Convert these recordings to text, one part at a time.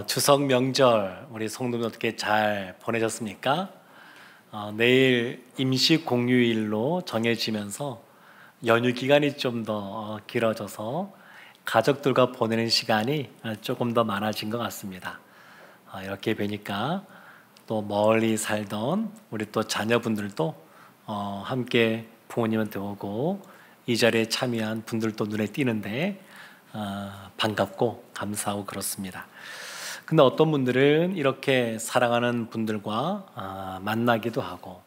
추석 명절 우리 성도님 어떻게 잘 보내셨습니까? 내일 임시 공휴일로 정해지면서 연휴 기간이 좀 더 길어져서 가족들과 보내는 시간이 조금 더 많아진 것 같습니다. 이렇게 뵈니까 또 멀리 살던 우리 또 자녀분들도 함께 부모님한테 오고 이 자리에 참여한 분들도 눈에 띄는데 반갑고 감사하고 그렇습니다. 근데 어떤 분들은 이렇게 사랑하는 분들과 만나기도 하고,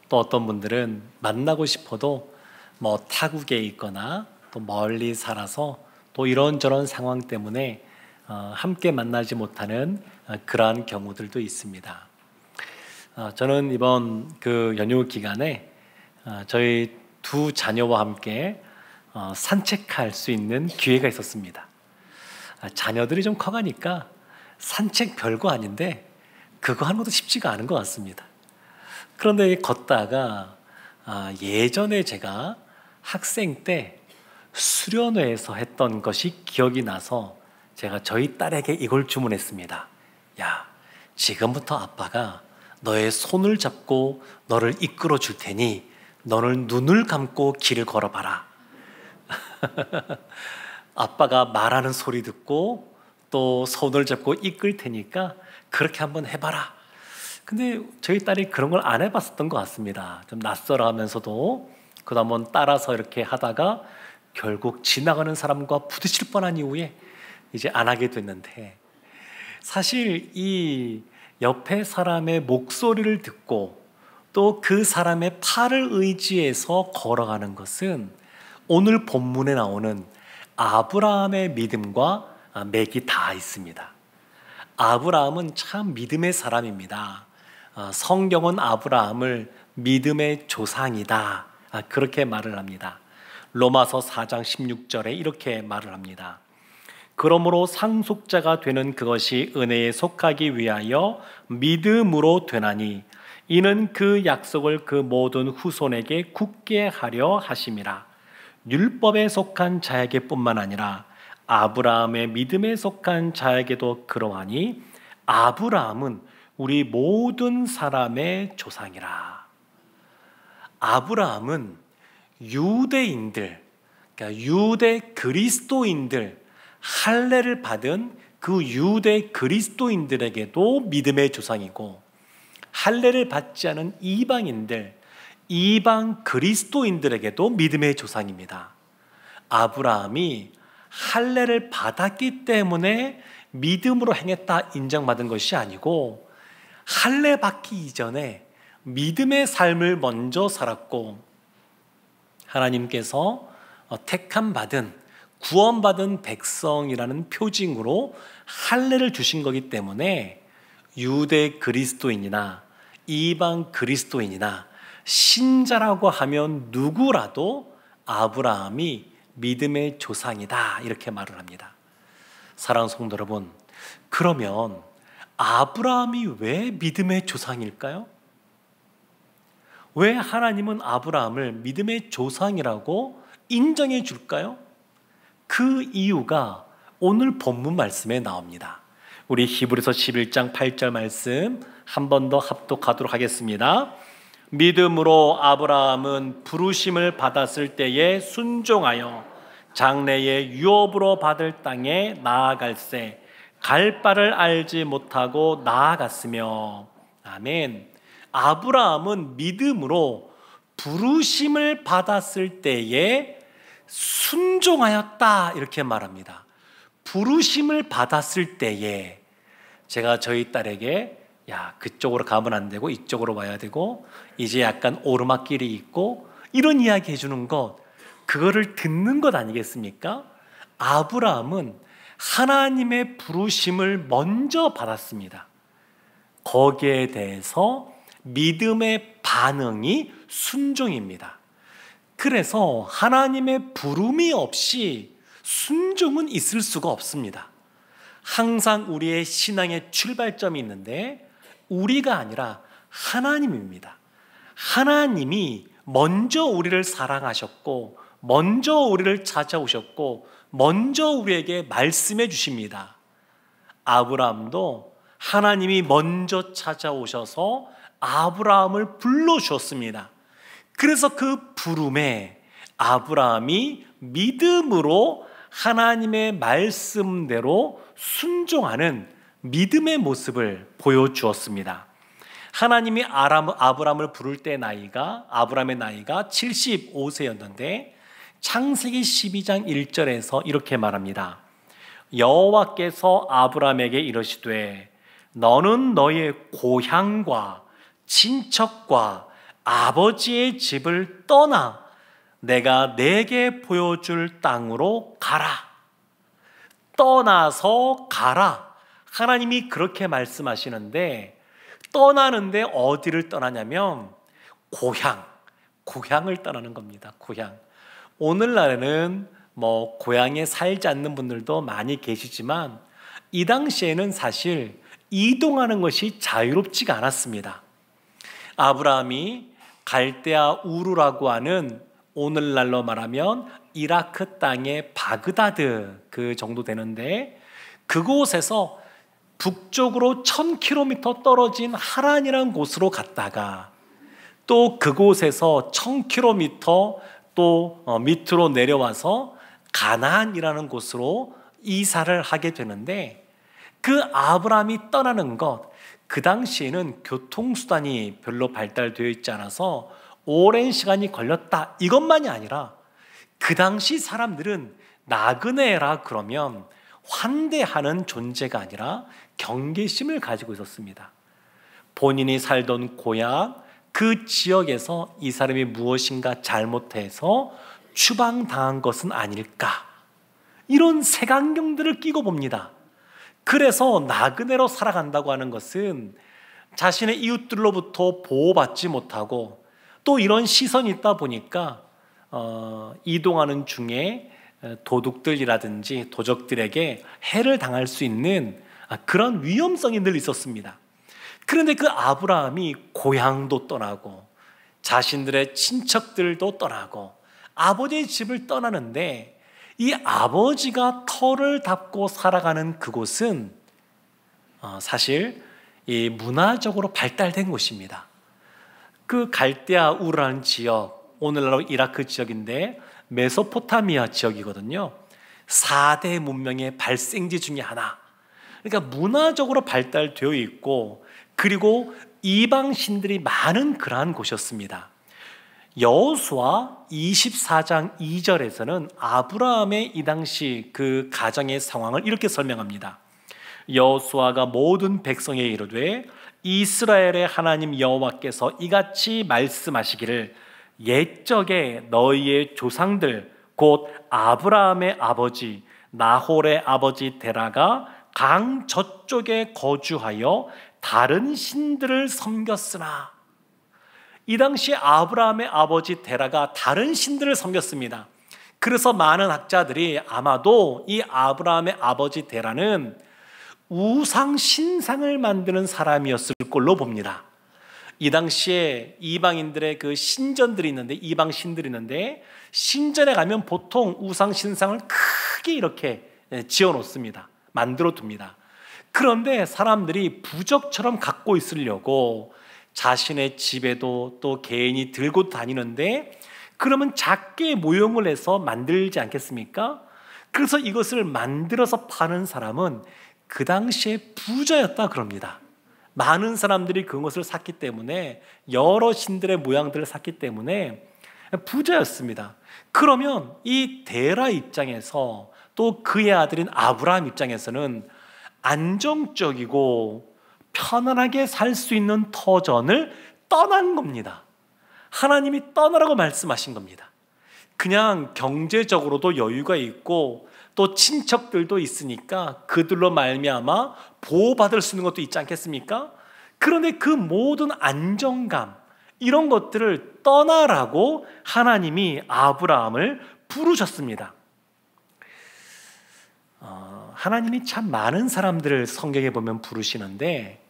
또 어떤 분들은 만나고 싶어도 뭐 타국에 있거나 또 멀리 살아서 또 이런저런 상황 때문에 함께 만나지 못하는 그러한 경우들도 있습니다. 저는 이번 그 연휴 기간에 저희 두 자녀와 함께 산책할 수 있는 기회가 있었습니다. 자녀들이 좀 커가니까 산책 별거 아닌데 그거 하는 것도 쉽지가 않은 것 같습니다. 그런데 걷다가 예전에 제가 학생 때 수련회에서 했던 것이 기억이 나서 제가 저희 딸에게 이걸 주문했습니다. 야, 지금부터 아빠가 너의 손을 잡고 너를 이끌어 줄 테니 너는 눈을 감고 길을 걸어봐라. 아빠가 말하는 소리 듣고 또 손을 잡고 이끌 테니까 그렇게 한번 해봐라. 근데 저희 딸이 그런 걸 안 해봤었던 것 같습니다. 좀 낯설어 하면서도 그도 한번 따라서 이렇게 하다가 결국 지나가는 사람과 부딪힐 뻔한 이후에 이제 안 하게 됐는데, 사실 이 옆에 사람의 목소리를 듣고 또 그 사람의 팔을 의지해서 걸어가는 것은 오늘 본문에 나오는 아브라함의 믿음과 맥이 다 있습니다. 아브라함은 참 믿음의 사람입니다. 성경은 아브라함을 믿음의 조상이다, 그렇게 말을 합니다. 로마서 4장 16절에 이렇게 말을 합니다. 그러므로 상속자가 되는 그것이 은혜에 속하기 위하여 믿음으로 되나니 이는 그 약속을 그 모든 후손에게 굳게 하려 하심이라. 율법에 속한 자에게 뿐만 아니라 아브라함의 믿음에 속한 자에게도 그러하니 아브라함은 우리 모든 사람의 조상이라. 아브라함은 유대인들, 그러니까 유대 그리스도인들, 할례를 받은 그 유대 그리스도인들에게도 믿음의 조상이고, 할례를 받지 않은 이방인들, 이방 그리스도인들에게도 믿음의 조상입니다. 아브라함이 할례를 받았기 때문에 믿음으로 행했다 인정받은 것이 아니고, 할례 받기 이전에 믿음의 삶을 먼저 살았고, 하나님께서 택함 받은 구원받은 백성이라는 표징으로 할례를 주신 거기 때문에 유대 그리스도인이나 이방 그리스도인이나 신자라고 하면 누구라도 아브라함이 믿음의 조상이다, 이렇게 말을 합니다. 사랑하는 성도 여러분, 그러면 아브라함이 왜 믿음의 조상일까요? 왜 하나님은 아브라함을 믿음의 조상이라고 인정해 줄까요? 그 이유가 오늘 본문 말씀에 나옵니다. 우리 히브리서 11장 8절 말씀 한 번 더 합독하도록 하겠습니다. 믿음으로 아브라함은 부르심을 받았을 때에 순종하여 장래의 유업으로 받을 땅에 나아갈새 갈 바를 알지 못하고 나아갔으며. 아멘. 아브라함은 믿음으로 부르심을 받았을 때에 순종하였다, 이렇게 말합니다. 부르심을 받았을 때에. 제가 저희 딸에게 야, 그쪽으로 가면 안 되고 이쪽으로 와야 되고 이제 약간 오르막길이 있고 이런 이야기 해주는 것, 그거를 듣는 것 아니겠습니까? 아브라함은 하나님의 부르심을 먼저 받았습니다. 거기에 대해서 믿음의 반응이 순종입니다. 그래서 하나님의 부름이 없이 순종은 있을 수가 없습니다. 항상 우리의 신앙의 출발점이 있는데 우리가 아니라 하나님입니다. 하나님이 먼저 우리를 사랑하셨고 먼저 우리를 찾아오셨고 먼저 우리에게 말씀해 주십니다. 아브라함도 하나님이 먼저 찾아오셔서 아브라함을 불러주었습니다. 그래서 그 부름에 아브라함이 믿음으로 하나님의 말씀대로 순종하는 믿음의 모습을 보여주었습니다. 하나님이 아브라함을 부를 때 아브라함의 나이가 75세였는데 창세기 12장 1절에서 이렇게 말합니다. 여호와께서 아브라함에게 이르시되 너는 너의 고향과 친척과 아버지의 집을 떠나 내가 내게 보여줄 땅으로 가라. 떠나서 가라. 하나님이 그렇게 말씀하시는데 떠나는데 어디를 떠나냐면 고향을 떠나는 겁니다. 고향. 오늘날에는 고향에 살지 않는 분들도 많이 계시지만 이 당시에는 사실 이동하는 것이 자유롭지가 않았습니다. 아브라함이 갈대아 우르라고 하는 오늘날로 말하면 이라크 땅의 바그다드 그 정도 되는데 그곳에서 북쪽으로 1000km 떨어진 하란이라는 곳으로 갔다가 또 그곳에서 1000km 또 밑으로 내려와서 가나안이라는 곳으로 이사를 하게 되는데 그 아브라함이 떠나는 것, 그 당시에는 교통수단이 별로 발달되어 있지 않아서 오랜 시간이 걸렸다 이것만이 아니라 그 당시 사람들은 나그네라 그러면 환대하는 존재가 아니라 경계심을 가지고 있었습니다. 본인이 살던 고향 그 지역에서 이 사람이 무엇인가 잘못해서 추방당한 것은 아닐까, 이런 색안경들을 끼고 봅니다. 그래서 나그네로 살아간다고 하는 것은 자신의 이웃들로부터 보호받지 못하고 또 이런 시선이 있다 보니까 이동하는 중에 도둑들이라든지 도적들에게 해를 당할 수 있는 그런 위험성이 늘 있었습니다. 그런데 그 아브라함이 고향도 떠나고 자신들의 친척들도 떠나고 아버지의 집을 떠나는데 이 아버지가 터를 닦고 살아가는 그곳은 사실 이 문화적으로 발달된 곳입니다. 그 갈대아 우르라는 지역, 오늘날로 이라크 지역인데 메소포타미아 지역이거든요. 4대 문명의 발생지 중에 하나. 그러니까 문화적으로 발달되어 있고 그리고 이방신들이 많은 그러한 곳이었습니다. 여호수아 24장 2절에서는 아브라함의 이 당시 그 가정의 상황을 이렇게 설명합니다. 여호수아가 모든 백성에 이르되 이스라엘의 하나님 여호와께서 이같이 말씀하시기를 옛적에 너희의 조상들 곧 아브라함의 아버지 나홀의 아버지 데라가 강 저쪽에 거주하여 다른 신들을 섬겼으나, 이 당시 아브라함의 아버지 데라가 다른 신들을 섬겼습니다. 그래서 많은 학자들이 아마도 이 아브라함의 아버지 데라는 우상 신상을 만드는 사람이었을 걸로 봅니다. 이 당시에 이방인들의 그 신전들이 있는데, 이방 신들이 있는데 신전에 가면 보통 우상 신상을 크게 이렇게 지어 놓습니다. 만들어 둡니다. 그런데 사람들이 부적처럼 갖고 있으려고 자신의 집에도 또 개인이 들고 다니는데 그러면 작게 모형을 해서 만들지 않겠습니까? 그래서 이것을 만들어서 파는 사람은 그 당시에 부자였다 그럽니다. 많은 사람들이 그것을 샀기 때문에, 여러 신들의 모양들을 샀기 때문에 부자였습니다. 그러면 이 데라 입장에서 또 그의 아들인 아브라함 입장에서는 안정적이고 편안하게 살 수 있는 터전을 떠난 겁니다. 하나님이 떠나라고 말씀하신 겁니다. 그냥 경제적으로도 여유가 있고 또 친척들도 있으니까 그들로 말미암아 보호받을 수 있는 것도 있지 않겠습니까? 그런데 그 모든 안정감, 이런 것들을 떠나라고 하나님이 아브라함을 부르셨습니다. 하나님이 참 많은 사람들을 성경에 보면 부르시는데,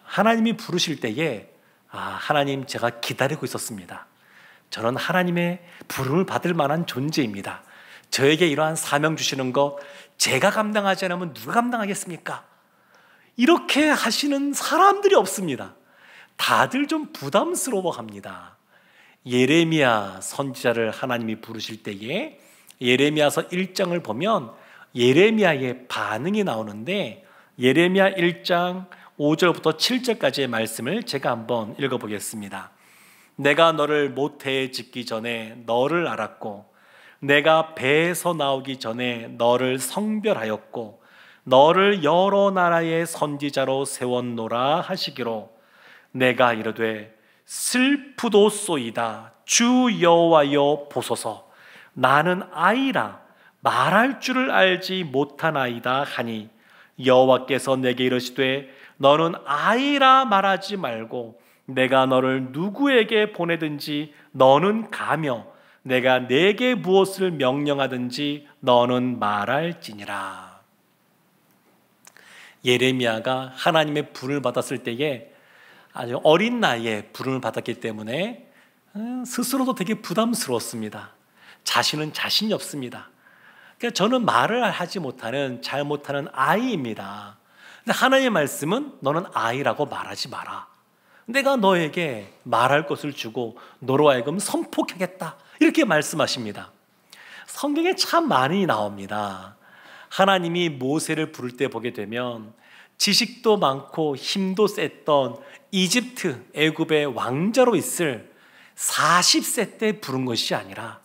하나님이 부르실 때에 하나님, 제가 기다리고 있었습니다. 저는 하나님의 부름을 받을 만한 존재입니다. 저에게 이러한 사명 주시는 것 제가 감당하지 않으면 누가 감당하겠습니까? 이렇게 하시는 사람들이 없습니다. 다들 좀 부담스러워합니다. 예레미야 선지자를 하나님이 부르실 때에 예레미야서 1장을 보면 예레미야의 반응이 나오는데, 예레미야 1장 5절부터 7절까지의 말씀을 제가 한번 읽어보겠습니다. 내가 너를 모태에 짓기 전에 너를 알았고, 내가 배에서 나오기 전에 너를 성별하였고, 너를 여러 나라의 선지자로 세웠노라 하시기로, 내가 이르되 슬프도소이다 주 여호와여 보소서, 나는 아이라 말할 줄을 알지 못하나이다 하니, 여호와께서 내게 이르시되 너는 아이라 말하지 말고 내가 너를 누구에게 보내든지 너는 가며 내가 내게 무엇을 명령하든지 너는 말할지니라. 예레미야가 하나님의 부름을 받았을 때에 아주 어린 나이에 부름을 받았기 때문에 스스로도 되게 부담스러웠습니다. 자신은 자신이 없습니다. 그러니까 저는 말을 하지 못하는, 잘 못하는 아이입니다. 근데 하나님의 말씀은 너는 아이라고 말하지 마라. 내가 너에게 말할 것을 주고 너로 하여금 선포하겠다, 이렇게 말씀하십니다. 성경에 참 많이 나옵니다. 하나님이 모세를 부를 때 보게 되면 지식도 많고 힘도 셌던 이집트, 애굽의 왕자로 있을 40세 때 부른 것이 아니라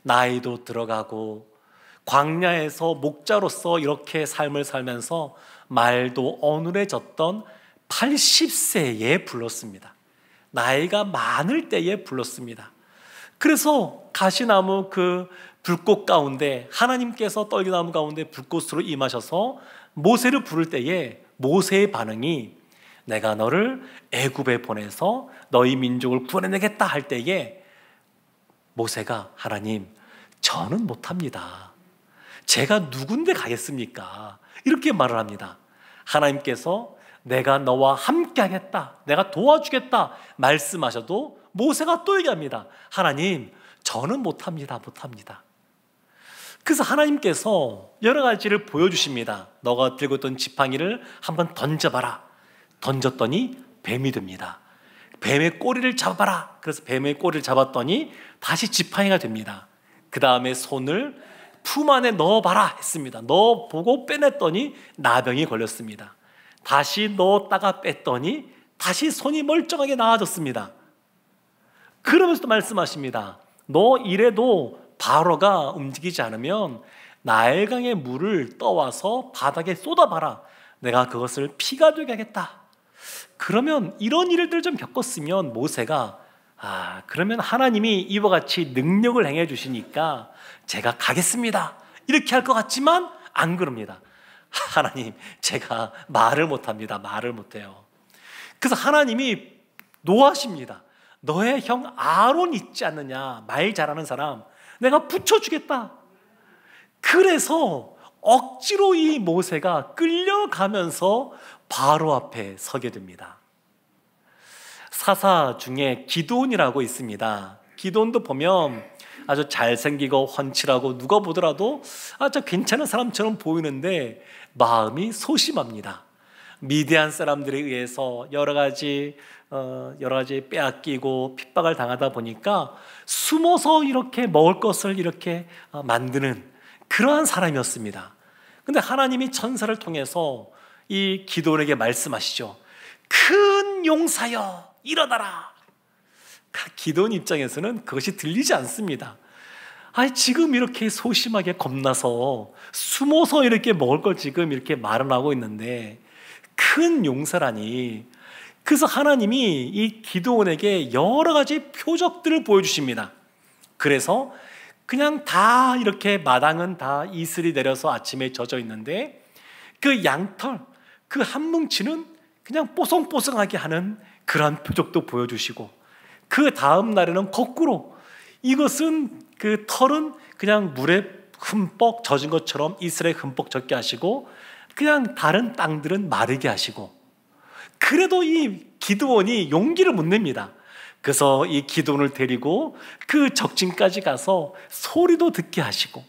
나이도 들어가고 광야에서 목자로서 이렇게 삶을 살면서 말도 어눌해졌던 80세에 불렀습니다. 나이가 많을 때에 불렀습니다. 그래서 가시나무 그 불꽃 가운데, 하나님께서 떨기나무 가운데 불꽃으로 임하셔서 모세를 부를 때에 모세의 반응이 내가 너를 애굽에 보내서 너희 민족을 구원해내겠다 할 때에 모세가 하나님, 저는 못합니다. 제가 누군데 가겠습니까? 이렇게 말을 합니다. 하나님께서 내가 너와 함께 하겠다, 내가 도와주겠다 말씀하셔도 모세가 또 얘기합니다. 하나님, 저는 못합니다. 그래서 하나님께서 여러 가지를 보여주십니다. 너가 들고 있던 지팡이를 한번 던져봐라. 던졌더니 뱀이 됩니다. 뱀의 꼬리를 잡아라. 그래서 뱀의 꼬리를 잡았더니 다시 지팡이가 됩니다. 그 다음에 손을 품 안에 넣어봐라 했습니다. 넣어보고 빼냈더니 나병이 걸렸습니다. 다시 넣었다가 뺐더니 다시 손이 멀쩡하게 나아졌습니다. 그러면서 또 말씀하십니다. 너 이래도 바로가 움직이지 않으면 나일강의 물을 떠와서 바닥에 쏟아봐라. 내가 그것을 피가 되게 하겠다. 그러면 이런 일들을 좀 겪었으면 모세가 그러면 하나님이 이와 같이 능력을 행해 주시니까 제가 가겠습니다, 이렇게 할 것 같지만 안 그럽니다. 하나님, 제가 말을 못합니다. 말을 못해요. 그래서 하나님이 노하십니다. 너의 형 아론 있지 않느냐, 말 잘하는 사람, 내가 붙여주겠다. 그래서 억지로 이 모세가 끌려가면서 바로 앞에 서게 됩니다. 사사 중에 기드온이라고 있습니다. 기드온도 보면 아주 잘생기고 훤칠하고 누가 보더라도 아주 괜찮은 사람처럼 보이는데 마음이 소심합니다. 미디안 사람들에 의해서 여러 가지 빼앗기고 핍박을 당하다 보니까 숨어서 이렇게 먹을 것을 이렇게 만드는 그러한 사람이었습니다. 근데 하나님이 천사를 통해서 이 기드온에게 말씀하시죠. 큰 용사여, 일어나라. 기드온 입장에서는 그것이 들리지 않습니다. 지금 이렇게 소심하게 겁나서 숨어서 이렇게 먹을 걸 지금 이렇게 말을 하고 있는데 큰 용사라니. 그래서 하나님이 이 기드온에게 여러 가지 표적들을 보여주십니다. 그래서 그냥 다 이렇게 마당은 다 이슬이 내려서 아침에 젖어 있는데 그 양털, 그 한 뭉치는 그냥 뽀송뽀송하게 하는 그러한 표적도 보여주시고, 그 다음 날에는 거꾸로 이것은 그 털은 그냥 물에 흠뻑 젖은 것처럼 이슬에 흠뻑 젖게 하시고 그냥 다른 땅들은 마르게 하시고, 그래도 이 기드온이 용기를 못 냅니다. 그래서 이 기드온을 데리고 그 적진까지 가서 소리도 듣게 하시고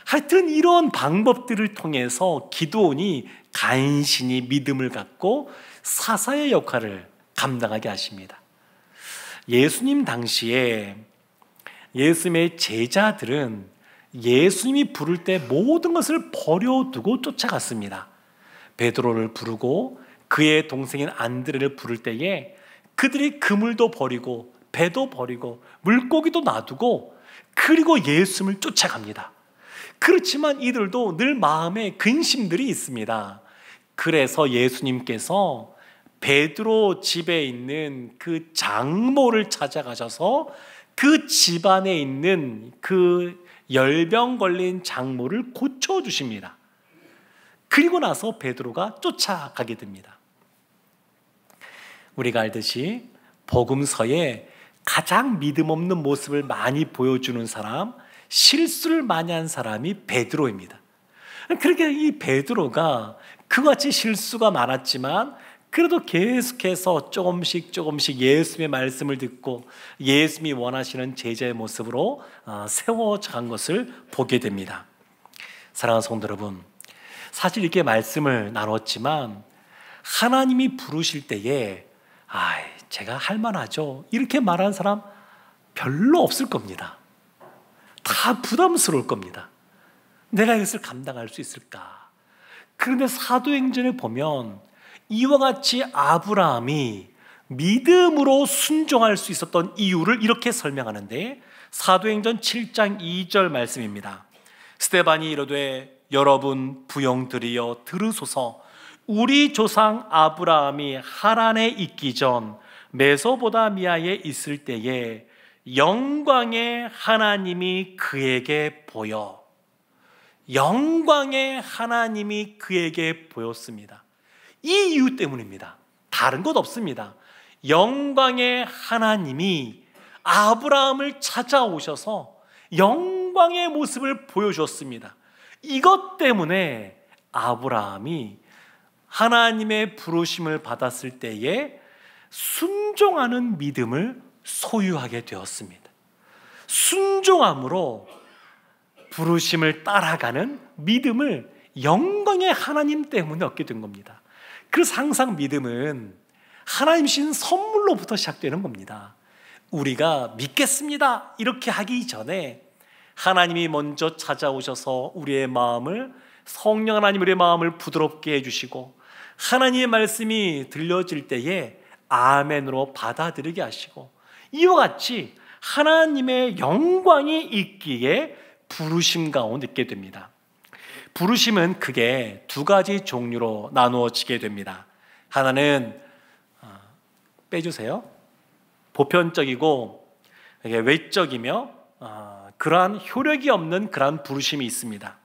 하여튼 이런 방법들을 통해서 기드온이 간신히 믿음을 갖고 사사의 역할을 감당하게 하십니다. 예수님 당시에 예수님의 제자들은 예수님이 부를 때 모든 것을 버려두고 쫓아갔습니다. 베드로를 부르고 그의 동생인 안드레를 부를 때에 그들이 그물도 버리고 배도 버리고 물고기도 놔두고 그리고 예수님을 쫓아갑니다. 그렇지만 이들도 늘 마음에 근심들이 있습니다. 그래서 예수님께서 베드로 집에 있는 그 장모를 찾아가셔서 그 집안에 있는 그 열병 걸린 장모를 고쳐주십니다. 그리고 나서 베드로가 쫓아가게 됩니다. 우리가 알듯이 복음서에 가장 믿음 없는 모습을 많이 보여주는 사람, 실수를 많이 한 사람이 베드로입니다. 그러니까 이 베드로가 그같이 실수가 많았지만 그래도 계속해서 조금씩 예수님의 말씀을 듣고 예수님이 원하시는 제자의 모습으로 세워간 것을 보게 됩니다. 사랑하는 성도 여러분, 사실 이렇게 말씀을 나눴지만 하나님이 부르실 때에 제가 할 만하죠 이렇게 말하는 사람 별로 없을 겁니다. 다 부담스러울 겁니다. 내가 이것을 감당할 수 있을까? 그런데 사도행전에 보면 이와 같이 아브라함이 믿음으로 순종할 수 있었던 이유를 이렇게 설명하는데, 사도행전 7장 2절 말씀입니다. 스데반이 이르되 여러분 부영들이여 들으소서. 우리 조상 아브라함이 하란에 있기 전 메소보다미아에 있을 때에 영광의 하나님이 그에게 보여, 영광의 하나님이 그에게 보였습니다. 이 이유 때문입니다. 다른 것 없습니다. 영광의 하나님이 아브라함을 찾아오셔서 영광의 모습을 보여주었습니다. 이것 때문에 아브라함이 하나님의 부르심을 받았을 때에 순종하는 믿음을 소유하게 되었습니다. 순종함으로 부르심을 따라가는 믿음을 영광의 하나님 때문에 얻게 된 겁니다. 그래서 항상 믿음은 하나님 주신 선물로부터 시작되는 겁니다. 우리가 믿겠습니다 이렇게 하기 전에 하나님이 먼저 찾아오셔서 우리의 마음을, 성령 하나님 우리의 마음을 부드럽게 해주시고 하나님의 말씀이 들려질 때에 아멘으로 받아들이게 하시고, 이와 같이 하나님의 영광이 있기에 부르심 가운데 있게 됩니다. 부르심은 크게 두 가지 종류로 나누어지게 됩니다. 하나는 빼주세요. 보편적이고 외적이며 그러한 효력이 없는 그러한 부르심이 있습니다.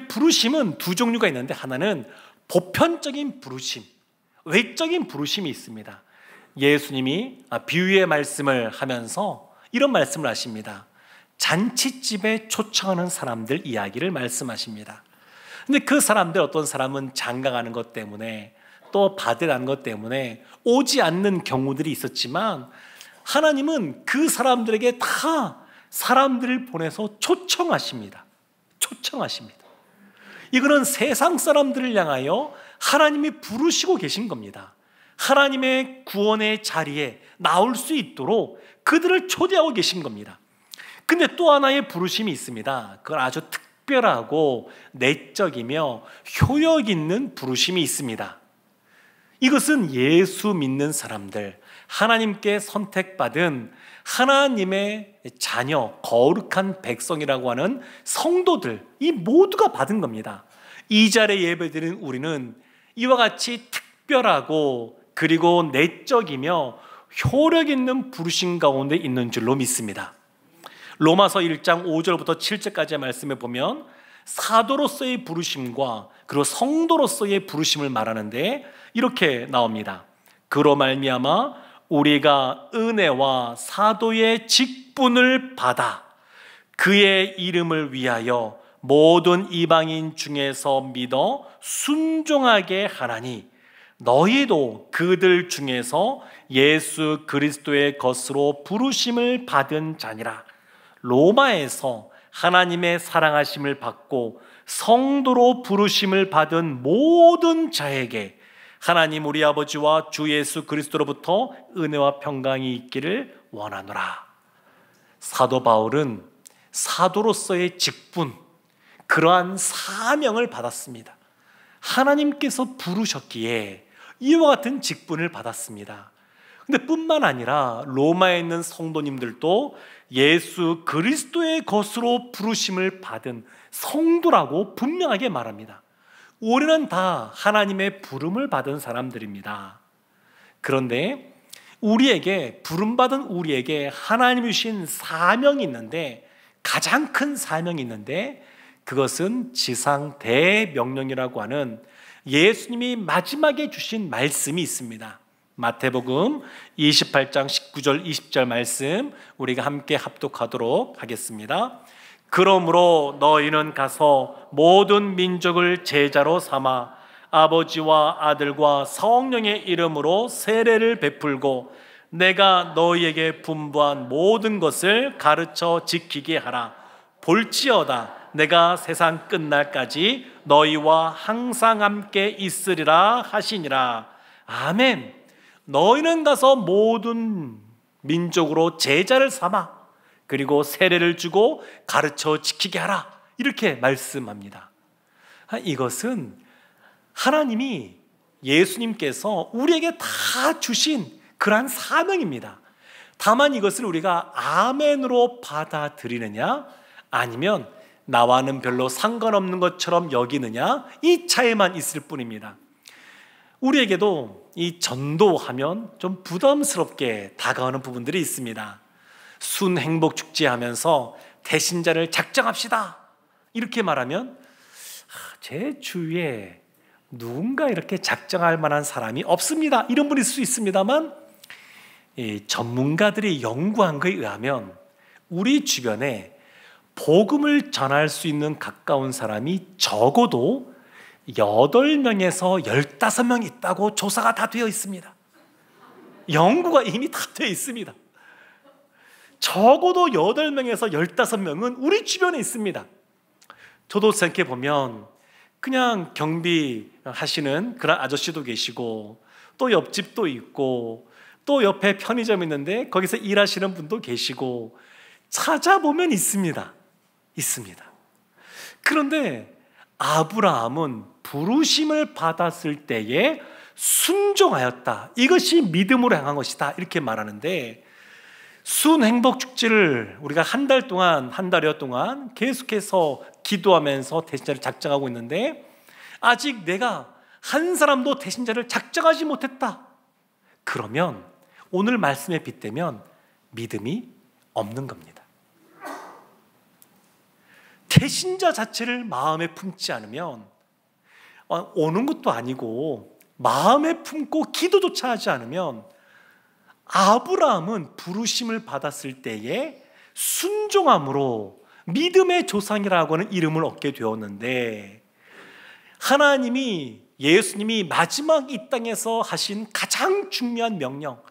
부르심은 두 종류가 있는데, 하나는 보편적인 부르심, 외적인 부르심이 있습니다. 예수님이 비유의 말씀을 하면서 이런 말씀을 하십니다. 잔치집에 초청하는 사람들 이야기를 말씀하십니다. 근데 그 사람들, 어떤 사람은 장가가는 것 때문에 또 받으라는 것 때문에 오지 않는 경우들이 있었지만, 하나님은 그 사람들에게 다 사람들을 보내서 초청하십니다. 초청하십니다. 이거는 세상 사람들을 향하여 하나님이 부르시고 계신 겁니다. 하나님의 구원의 자리에 나올 수 있도록 그들을 초대하고 계신 겁니다. 근데 또 하나의 부르심이 있습니다. 그건 아주 특별하고 내적이며 효력 있는 부르심이 있습니다. 이것은 예수 믿는 사람들, 하나님께 선택받은 하나님의 자녀, 거룩한 백성이라고 하는 성도들, 이 모두가 받은 겁니다. 이 자리에 예배드리는 우리는 이와 같이 특별하고 그리고 내적이며 효력 있는 부르심 가운데 있는 줄로 믿습니다. 로마서 1장 5절부터 7절까지의 말씀에 보면 사도로서의 부르심과 그리고 성도로서의 부르심을 말하는데 이렇게 나옵니다. 그로 말미암아 우리가 은혜와 사도의 직분을 받아 그의 이름을 위하여 모든 이방인 중에서 믿어 순종하게 하나니, 너희도 그들 중에서 예수 그리스도의 것으로 부르심을 받은 자니라. 로마에서 하나님의 사랑하심을 받고 성도로 부르심을 받은 모든 자에게 하나님 우리 아버지와 주 예수 그리스도로부터 은혜와 평강이 있기를 원하노라. 사도 바울은 사도로서의 직분, 그러한 사명을 받았습니다. 하나님께서 부르셨기에 이와 같은 직분을 받았습니다. 근데 뿐만 아니라 로마에 있는 성도님들도 예수 그리스도의 것으로 부르심을 받은 성도라고 분명하게 말합니다. 우리는 다 하나님의 부름을 받은 사람들입니다. 그런데 우리에게, 부름받은 우리에게 하나님이 주신 사명이 있는데, 가장 큰 사명이 있는데, 그것은 지상 대명령이라고 하는 예수님이 마지막에 주신 말씀이 있습니다. 마태복음 28장 19절 20절 말씀 우리가 함께 합독하도록 하겠습니다. 그러므로 너희는 가서 모든 민족을 제자로 삼아 아버지와 아들과 성령의 이름으로 세례를 베풀고 내가 너희에게 분부한 모든 것을 가르쳐 지키게 하라. 볼지어다 내가 세상 끝날까지 너희와 항상 함께 있으리라 하시니라. 아멘. 너희는 가서 모든 민족으로 제자를 삼아 그리고 세례를 주고 가르쳐 지키게 하라. 이렇게 말씀합니다. 이것은 하나님이, 예수님께서 우리에게 다 주신 그러한 사명입니다. 다만 이것을 우리가 아멘으로 받아들이느냐 아니면 나와는 별로 상관없는 것처럼 여기느냐, 이 차이만 있을 뿐입니다. 우리에게도 이 전도하면 좀 부담스럽게 다가오는 부분들이 있습니다. 순행복축제 하면서 대신자를 작정합시다 이렇게 말하면 제 주위에 누군가 이렇게 작정할 만한 사람이 없습니다 이런 분일 수 있습니다만, 전문가들이 연구한 것에 의하면 우리 주변에 복음을 전할 수 있는 가까운 사람이 적어도 8명에서 15명 있다고 조사가 다 되어 있습니다. 연구가 이미 다 되어 있습니다. 적어도 8명에서 15명은 우리 주변에 있습니다. 저도 생각해 보면 그냥 경비하시는 그런 아저씨도 계시고, 또 옆집도 있고, 또 옆에 편의점 있는데 거기서 일하시는 분도 계시고, 찾아보면 있습니다. 그런데 아브라함은 부르심을 받았을 때에 순종하였다. 이것이 믿음으로 향한 것이다. 이렇게 말하는데, 순행복축제를 우리가 한 달여 동안 계속해서 기도하면서 대신자를 작정하고 있는데, 아직 내가 한 사람도 대신자를 작정하지 못했다. 그러면 오늘 말씀에 빗대면 믿음이 없는 겁니다. 대신자 자체를 마음에 품지 않으면, 오는 것도 아니고 마음에 품고 기도조차 하지 않으면, 아브라함은 부르심을 받았을 때에 순종함으로 믿음의 조상이라고 하는 이름을 얻게 되었는데, 하나님이, 예수님이 마지막 이 땅에서 하신 가장 중요한 명령,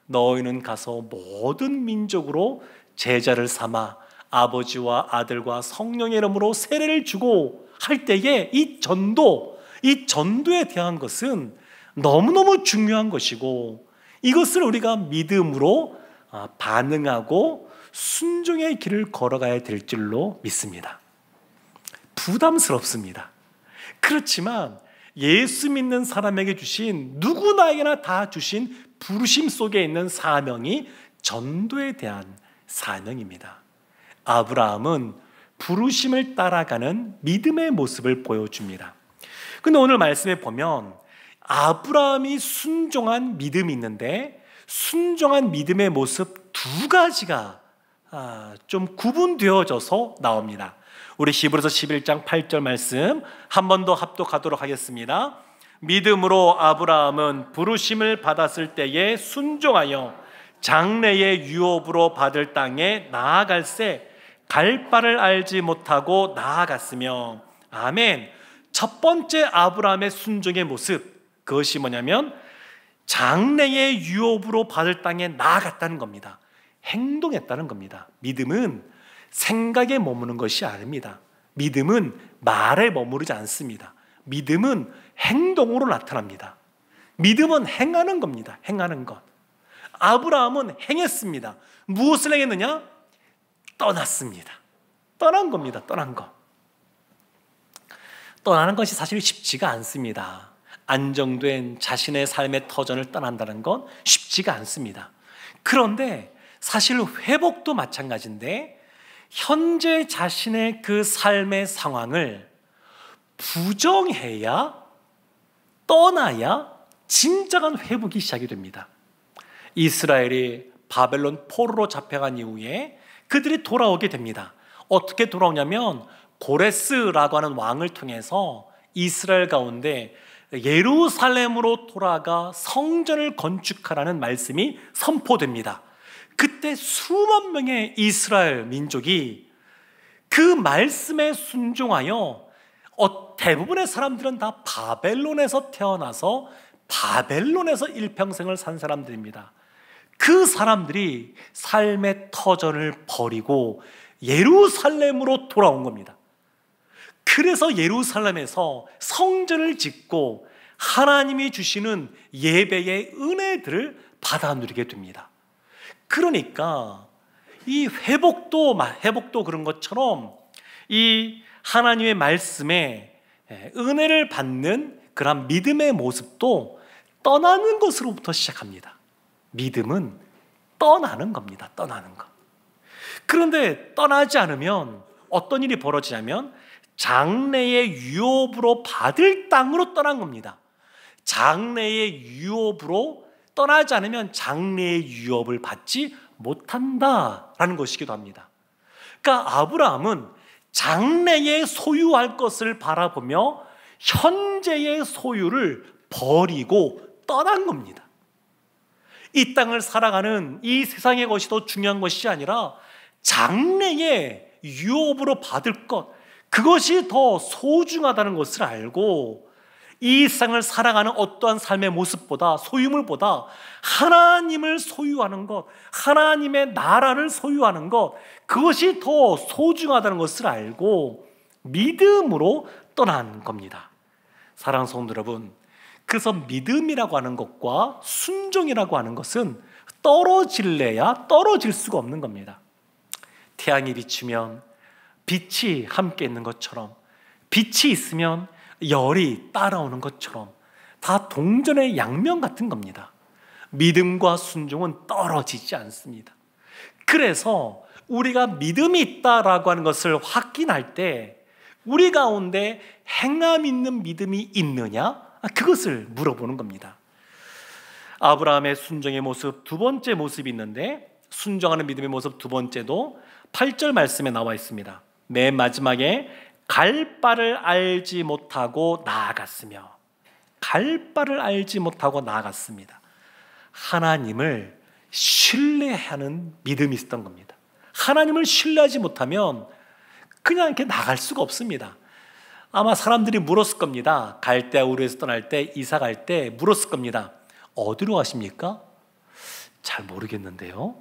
너희는 가서 모든 민족으로 제자를 삼아 아버지와 아들과 성령의 이름으로 세례를 주고 할 때에 이 전도에 대한 것은 너무너무 중요한 것이고, 이것을 우리가 믿음으로 반응하고 순종의 길을 걸어가야 될 줄로 믿습니다. 부담스럽습니다. 그렇지만 예수 믿는 사람에게 주신, 누구나에게나 다 주신 부르심 속에 있는 사명이 전도에 대한 사명입니다. 아브라함은 부르심을 따라가는 믿음의 모습을 보여줍니다. 근데 오늘 말씀에 보면 아브라함이 순종한 믿음이 있는데, 순종한 믿음의 모습 두 가지가 좀 구분되어져서 나옵니다. 우리 히브리서 11장 8절 말씀 한 번 더 합독하도록 하겠습니다. 믿음으로 아브라함은 부르심을 받았을 때에 순종하여 장래의 유업으로 받을 땅에 나아갈새 갈 바를 알지 못하고 나아갔으며. 아멘. 첫 번째 아브라함의 순종의 모습, 그것이 뭐냐면 장래의 유업으로 받을 땅에 나아갔다는 겁니다. 행동했다는 겁니다. 믿음은 생각에 머무는 것이 아닙니다. 믿음은 말에 머무르지 않습니다. 믿음은 행동으로 나타납니다. 믿음은 행하는 겁니다. 행하는 것. 아브라함은 행했습니다. 무엇을 행했느냐? 떠났습니다. 떠난 겁니다. 떠난 것. 떠나는 것이 사실 쉽지가 않습니다. 안정된 자신의 삶의 터전을 떠난다는 건 쉽지가 않습니다. 그런데 사실 회복도 마찬가지인데, 현재 자신의 그 삶의 상황을 부정해야, 떠나야 진정한 회복이 시작이 됩니다. 이스라엘이 바벨론 포로로 잡혀간 이후에 그들이 돌아오게 됩니다. 어떻게 돌아오냐면 고레스라고 하는 왕을 통해서 이스라엘 가운데 예루살렘으로 돌아가 성전을 건축하라는 말씀이 선포됩니다. 그때 수만 명의 이스라엘 민족이 그 말씀에 순종하여, 대부분의 사람들은 다 바벨론에서 태어나서 바벨론에서 일평생을 산 사람들입니다. 그 사람들이 삶의 터전을 버리고 예루살렘으로 돌아온 겁니다. 그래서 예루살렘에서 성전을 짓고 하나님이 주시는 예배의 은혜들을 받아 누리게 됩니다. 그러니까 이 회복도 그런 것처럼 이 하나님의 말씀에 은혜를 받는 그런 믿음의 모습도 떠나는 것으로부터 시작합니다. 믿음은 떠나는 겁니다. 떠나는 것. 그런데 떠나지 않으면 어떤 일이 벌어지냐면 장래의 유업으로 받을 땅으로 떠난 겁니다. 장래의 유업으로 떠나지 않으면 장래의 유업을 받지 못한다라는 것이기도 합니다. 그러니까 아브라함은 장래에 소유할 것을 바라보며 현재의 소유를 버리고 떠난 겁니다. 이 땅을 살아가는 이 세상의 것이 더 중요한 것이 아니라 장래에 유업으로 받을 것, 그것이 더 소중하다는 것을 알고 이 세상을 살아가는 어떠한 삶의 모습보다, 소유물보다 하나님을 소유하는 것, 하나님의 나라를 소유하는 것, 그것이 더 소중하다는 것을 알고 믿음으로 떠난 겁니다. 사랑하는 성도 여러분, 그래서 믿음이라고 하는 것과 순종이라고 하는 것은 떨어질래야 떨어질 수가 없는 겁니다. 태양이 비치면 빛이 함께 있는 것처럼, 빛이 있으면 열이 따라오는 것처럼 다 동전의 양면 같은 겁니다. 믿음과 순종은 떨어지지 않습니다. 그래서 우리가 믿음이 있다라고 하는 것을 확인할 때 우리 가운데 행함 있는 믿음이 있느냐? 그것을 물어보는 겁니다. 아브라함의 순종의 모습, 두 번째 모습이 있는데, 순종하는 믿음의 모습 두 번째도 8절 말씀에 나와 있습니다. 맨 마지막에 갈 바를 알지 못하고 나아갔으며, 갈 바를 알지 못하고 나아갔습니다. 하나님을 신뢰하는 믿음이 있었던 겁니다. 하나님을 신뢰하지 못하면 그냥 이렇게 나갈 수가 없습니다. 아마 사람들이 물었을 겁니다. 갈대아 우르에서 떠날 때, 이사 갈 때 물었을 겁니다. 어디로 가십니까? 잘 모르겠는데요.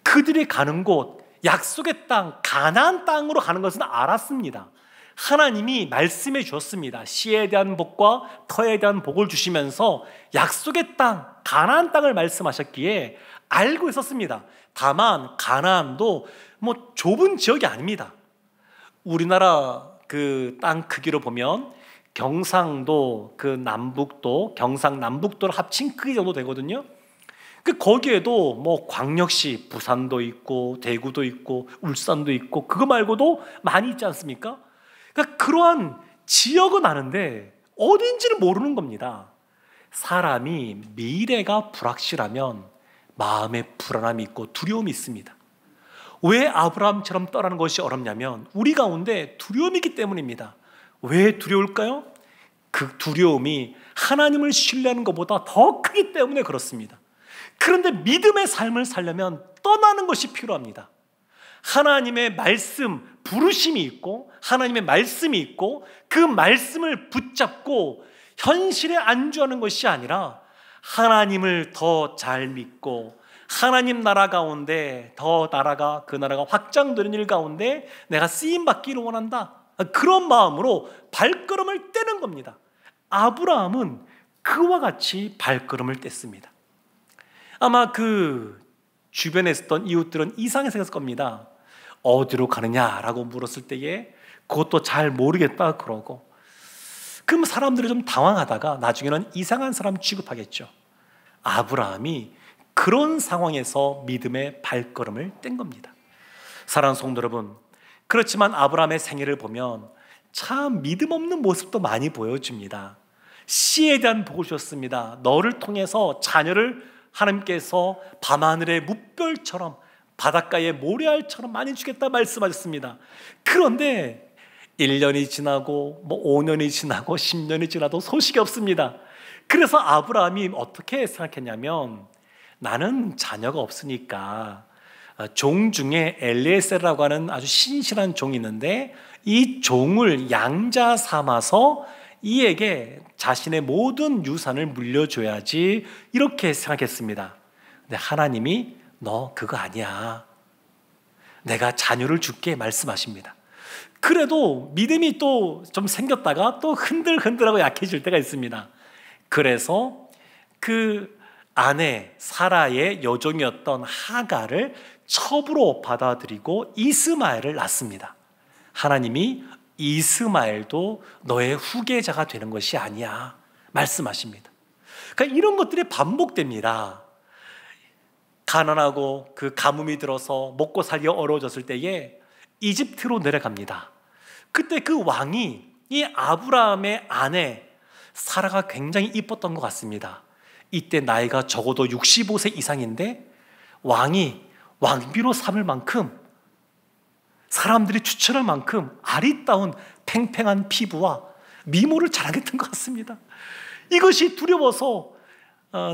그들이 가는 곳, 약속의 땅, 가나안 땅으로 가는 것은 알았습니다. 하나님이 말씀해 주었습니다. 씨에 대한 복과 터에 대한 복을 주시면서 약속의 땅, 가나안 땅을 말씀하셨기에 알고 있었습니다. 다만 가나안도 뭐 좁은 지역이 아닙니다. 우리나라 그 땅 크기로 보면 경상도 그 남북도, 경상남북도를 합친 크기 정도 되거든요. 거기에도 뭐 광역시, 부산도 있고 대구도 있고 울산도 있고 그거 말고도 많이 있지 않습니까? 그러니까 그러한 지역은 아는데 어딘지를 모르는 겁니다. 사람이 미래가 불확실하면 마음에 불안함이 있고 두려움이 있습니다. 왜 아브라함처럼 떠나는 것이 어렵냐면 우리 가운데 두려움이 있기 때문입니다. 왜 두려울까요? 그 두려움이 하나님을 신뢰하는 것보다 더 크기 때문에 그렇습니다. 그런데 믿음의 삶을 살려면 떠나는 것이 필요합니다. 하나님의 말씀, 부르심이 있고 하나님의 말씀이 있고 그 말씀을 붙잡고 현실에 안주하는 것이 아니라 하나님을 더 잘 믿고 하나님 나라 가운데 더 나라가 그 나라가 확장되는 일 가운데 내가 쓰임 받기를 원한다. 그런 마음으로 발걸음을 떼는 겁니다. 아브라함은 그와 같이 발걸음을 뗐습니다. 아마 그 주변에 있었던 이웃들은 이상했을 겁니다. 어디로 가느냐라고 물었을 때에 그것도 잘 모르겠다 그러고, 그럼 사람들이 좀 당황하다가 나중에는 이상한 사람 취급하겠죠. 아브라함이 그런 상황에서 믿음의 발걸음을 뗀 겁니다. 사랑하는 성도 여러분, 그렇지만 아브라함의 생애를 보면 참 믿음 없는 모습도 많이 보여줍니다. 씨에 대한 복을 주셨습니다. 너를 통해서 자녀를 하나님께서 밤하늘의 뭇별처럼 바닷가의 모래알처럼 많이 주겠다 말씀하셨습니다. 그런데 1년이 지나고 5년이 지나고 10년이 지나도 소식이 없습니다. 그래서 아브라함이 어떻게 생각했냐면, 나는 자녀가 없으니까 종 중에 엘리에셀이라고 하는 아주 신실한 종이 있는데 이 종을 양자 삼아서 이에게 자신의 모든 유산을 물려줘야지, 이렇게 생각했습니다. 근데 하나님이 너 그거 아니야, 내가 자녀를 줄게 말씀하십니다. 그래도 믿음이 또 좀 생겼다가 또 흔들흔들하고 약해질 때가 있습니다. 그래서 그 아내 사라의 여종이었던 하갈을 첩으로 받아들이고 이스마엘을 낳습니다. 하나님이 이스마엘도 너의 후계자가 되는 것이 아니야 말씀하십니다. 그러니까 이런 것들이 반복됩니다. 가난하고 그 가뭄이 들어서 먹고 살기 어려워졌을 때에 이집트로 내려갑니다. 그때 그 왕이 이 아브라함의 아내 사라가 굉장히 이뻤던 것 같습니다. 이때 나이가 적어도 65세 이상인데 왕이 왕비로 삼을 만큼, 사람들이 추천할 만큼 아리따운 팽팽한 피부와 미모를 자랑했던 것 같습니다. 이것이 두려워서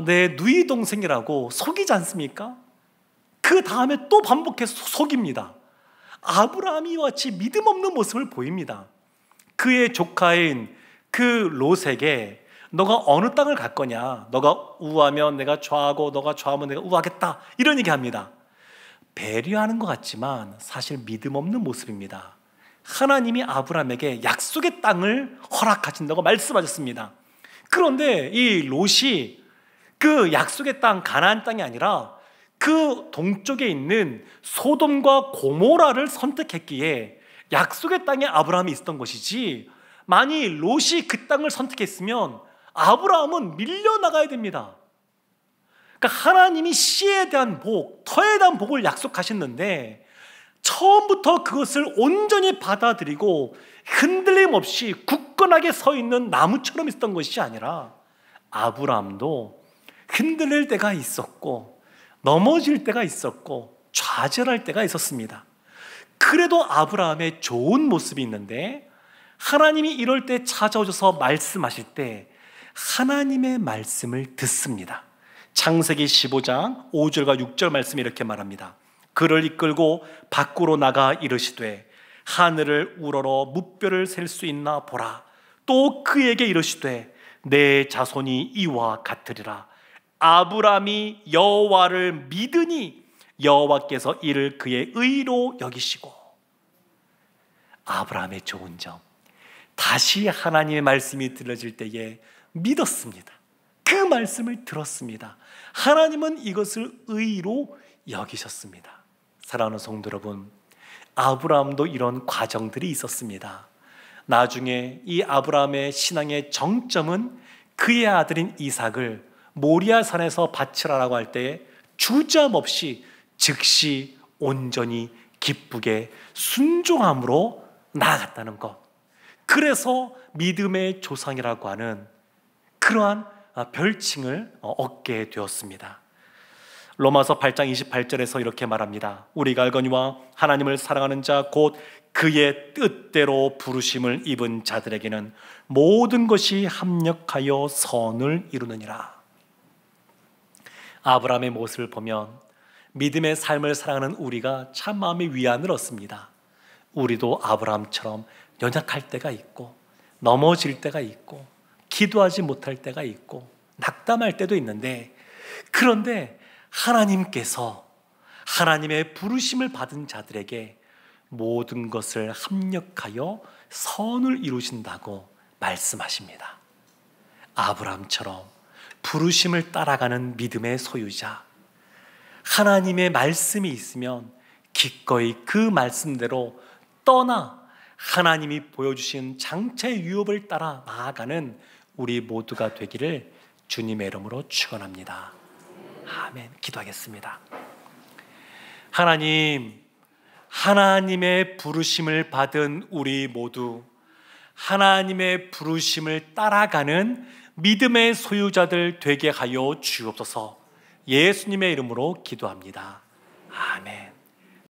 내 누이 동생이라고 속이지 않습니까? 그 다음에 또 반복해서 속입니다. 아브라함이 같이 믿음 없는 모습을 보입니다. 그의 조카인 그 롯에게 너가 어느 땅을 갈 거냐, 너가 우하면 내가 좌하고 너가 좌하면 내가 우하겠다, 이런 얘기합니다. 배려하는 것 같지만 사실 믿음 없는 모습입니다. 하나님이 아브라함에게 약속의 땅을 허락하신다고 말씀하셨습니다. 그런데 이 롯이 그 약속의 땅, 가나안 땅이 아니라 그 동쪽에 있는 소돔과 고모라를 선택했기에 약속의 땅에 아브라함이 있었던 것이지, 만일 롯이 그 땅을 선택했으면 아브라함은 밀려나가야 됩니다. 그러니까 하나님이 씨에 대한 복, 터에 대한 복을 약속하셨는데 처음부터 그것을 온전히 받아들이고 흔들림 없이 굳건하게 서 있는 나무처럼 있었던 것이 아니라, 아브라함도 흔들릴 때가 있었고 넘어질 때가 있었고 좌절할 때가 있었습니다. 그래도 아브라함의 좋은 모습이 있는데, 하나님이 이럴 때 찾아오셔서 말씀하실 때 하나님의 말씀을 듣습니다. 창세기 15장 5절과 6절 말씀이 이렇게 말합니다. 그를 이끌고 밖으로 나가 이르시되 하늘을 우러러 뭇별을 셀 수 있나 보라. 또 그에게 이르시되 내 자손이 이와 같으리라. 아브라함이 여호와를 믿으니 여호와께서 이를 그의 의로 여기시고. 아브라함의 좋은 점, 다시 하나님의 말씀이 들려질 때에 믿었습니다. 그 말씀을 들었습니다. 하나님은 이것을 의로 여기셨습니다. 사랑하는 성도 여러분, 아브라함도 이런 과정들이 있었습니다. 나중에 이 아브라함의 신앙의 정점은 그의 아들인 이삭을 모리아산에서 바치라라고 할 때에 주저함없이 즉시 온전히 기쁘게 순종함으로 나아갔다는 것. 그래서 믿음의 조상이라고 하는 그러한 별칭을 얻게 되었습니다. 로마서 8장 28절에서 이렇게 말합니다. 우리가 알거니와 하나님을 사랑하는 자 곧 그의 뜻대로 부르심을 입은 자들에게는 모든 것이 합력하여 선을 이루느니라. 아브라함의 모습을 보면 믿음의 삶을 살아가는 우리가 참 마음의 위안을 얻습니다. 우리도 아브라함처럼 연약할 때가 있고 넘어질 때가 있고 기도하지 못할 때가 있고 낙담할 때도 있는데, 그런데 하나님께서 하나님의 부르심을 받은 자들에게 모든 것을 합력하여 선을 이루신다고 말씀하십니다. 아브라함처럼 부르심을 따라가는 믿음의 소유자, 하나님의 말씀이 있으면 기꺼이 그 말씀대로 떠나 하나님이 보여주신 장차의 유업을 따라 나아가는 우리 모두가 되기를 주님의 이름으로 축원합니다. 아멘. 기도하겠습니다. 하나님, 하나님의 부르심을 받은 우리 모두 하나님의 부르심을 따라가는 믿음의 소유자들 되게 하여 주옵소서. 예수님의 이름으로 기도합니다. 아멘.